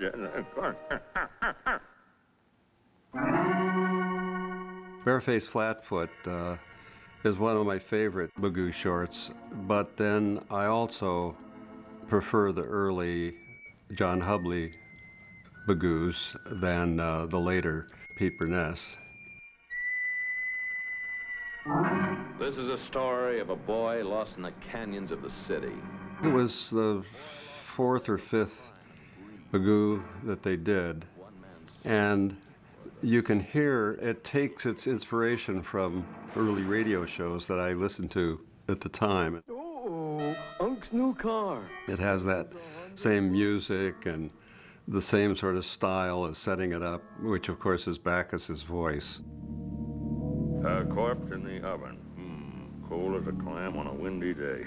of course. Barefaced Flatfoot is one of my favorite Magoo shorts, but then I also prefer the early John Hubley Magoos than the later Pete Burness. This is a story of a boy lost in the canyons of the city. It was the fourth or fifth Magoo that they did, and you can hear it takes its inspiration from early radio shows that I listened to at the time. Oh, Unc's new car. It has that same music and the same sort of style as setting it up, which of course is Bacchus's voice. A corpse in the oven. Cold as a clam on a windy day.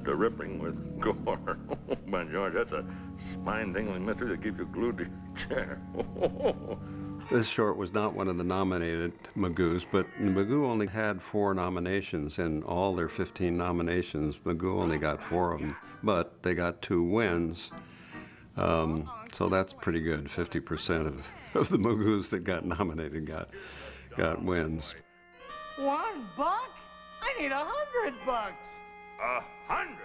Dripping with gore. Oh, by George, that's a spine-tingling mystery that keeps you glued to your chair. This short was not one of the nominated Magoos, but Magoo only had 4 nominations. In all their 15 nominations, Magoo only got 4 of them, but they got 2 wins. So that's pretty good. 50% of the Magoos that got nominated got wins. $1? I need $100. 100?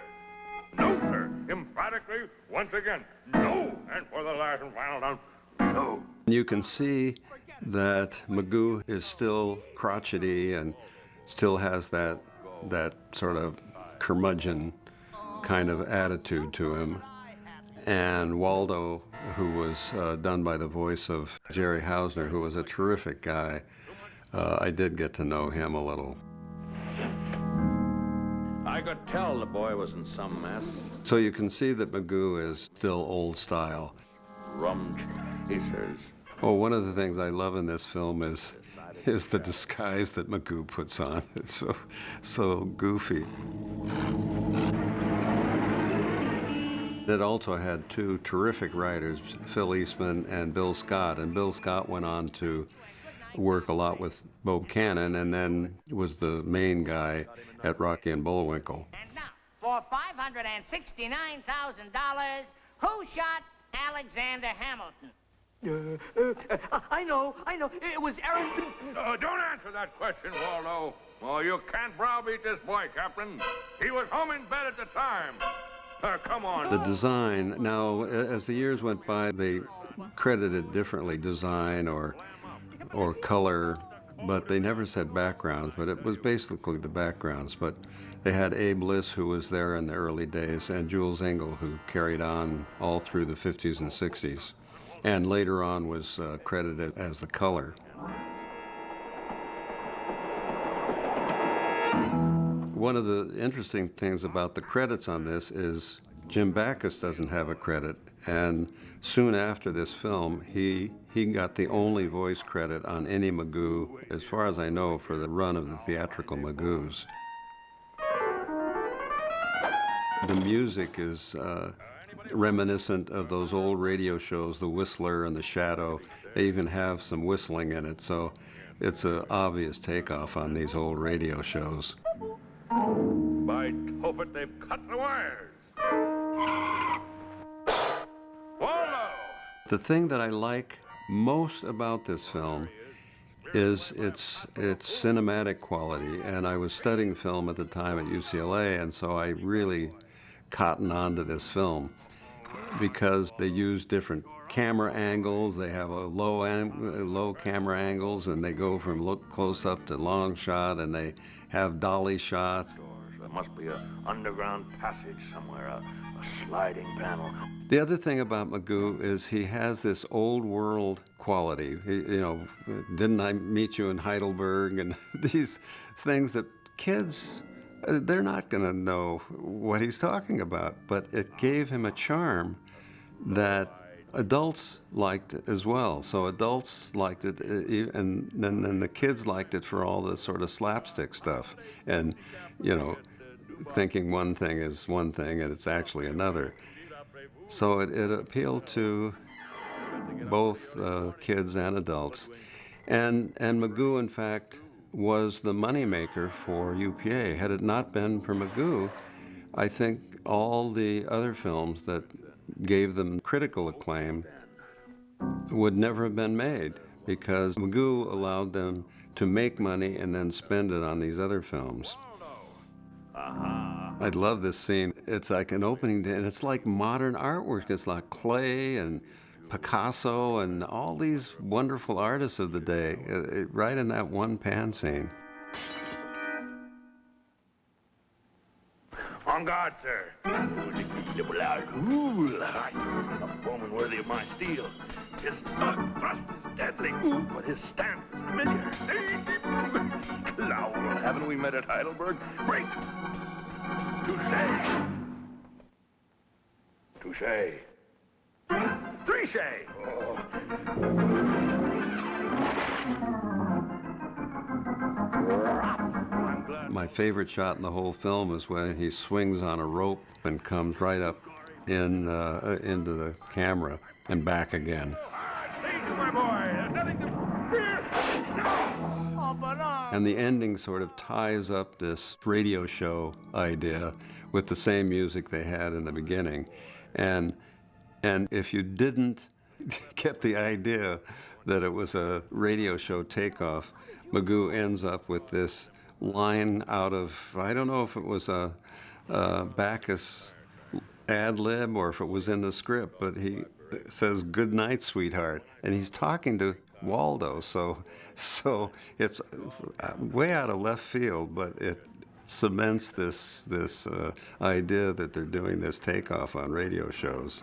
No, sir. Emphatically, once again, no. And for the last and final time, no. You can see that Magoo is still crotchety and still has that sort of curmudgeon kind of attitude to him. And Waldo, who was done by the voice of Jerry Hausner, who was a terrific guy, I did get to know him a little. I could tell the boy was in some mess. So you can see that Magoo is still old style. Rum chasers. Oh, one of the things I love in this film is the disguise that Magoo puts on. It's so goofy. It also had 2 terrific writers, Phil Eastman and Bill Scott. And Bill Scott went on to work a lot with Bo Cannon and then was the main guy at Rocky and Bullwinkle. And now, for $569,000, who shot Alexander Hamilton? I know. It was Aaron. Don't answer that question, Waldo. Well, you can't browbeat this boy, Captain. He was home in bed at the time. Come on. The design, now, as the years went by, they credited differently, design or color, but they never said backgrounds, but it was basically the backgrounds. But they had Abe Liss, who was there in the early days, and Jules Engel, who carried on all through the 50s and 60s, and later on was credited as the color. One of the interesting things about the credits on this is Jim Backus doesn't have a credit, and soon after this film, he got the only voice credit on any Magoo, as far as I know, for the run of the theatrical Magoos. The music is reminiscent of those old radio shows, The Whistler and The Shadow. They even have some whistling in it, so it's an obvious takeoff on these old radio shows. By Tophet, they've cut the wires. Waldo! The thing that I like most about this film is its cinematic quality, and I was studying film at the time at UCLA, and so I really cottoned on to this film because they use different camera angles. They have a low camera angles, and they go from look close up to long shot, and they have dolly shots. There must be an underground passage somewhere, a sliding panel. The other thing about Magoo is he has this old world quality. Didn't I meet you in Heidelberg? And these things that kids, they're not going to know what he's talking about. But it gave him a charm that adults liked it as well. So adults liked it, and then the kids liked it for all this sort of slapstick stuff. And, thinking one thing is one thing and it's actually another. So it appealed to both kids and adults. And Magoo, in fact, was the moneymaker for UPA. Had it not been for Magoo, I think all the other films that gave them critical acclaim would never have been made because Magoo allowed them to make money and then spend it on these other films. I love this scene. It's like an opening day, and it's like modern artwork. It's like clay and Picasso and all these wonderful artists of the day, right in that one pan scene. On guard, sir. A bowman worthy of my steel. His thrust is deadly, but his stance is familiar. Clowl, haven't we met at Heidelberg? Break! Touche! Touche! Three-shay! Oh. My favorite shot in the whole film is when he swings on a rope and comes right up into the camera and back again. And the ending sort of ties up this radio show idea with the same music they had in the beginning. And if you didn't get the idea that it was a radio show takeoff, Magoo ends up with this line out of, I don't know if it was a Bacchus ad lib or if it was in the script, but he says, "Good night, sweetheart." And he's talking to Waldo, so it's way out of left field, but it cements this idea that they're doing this takeoff on radio shows.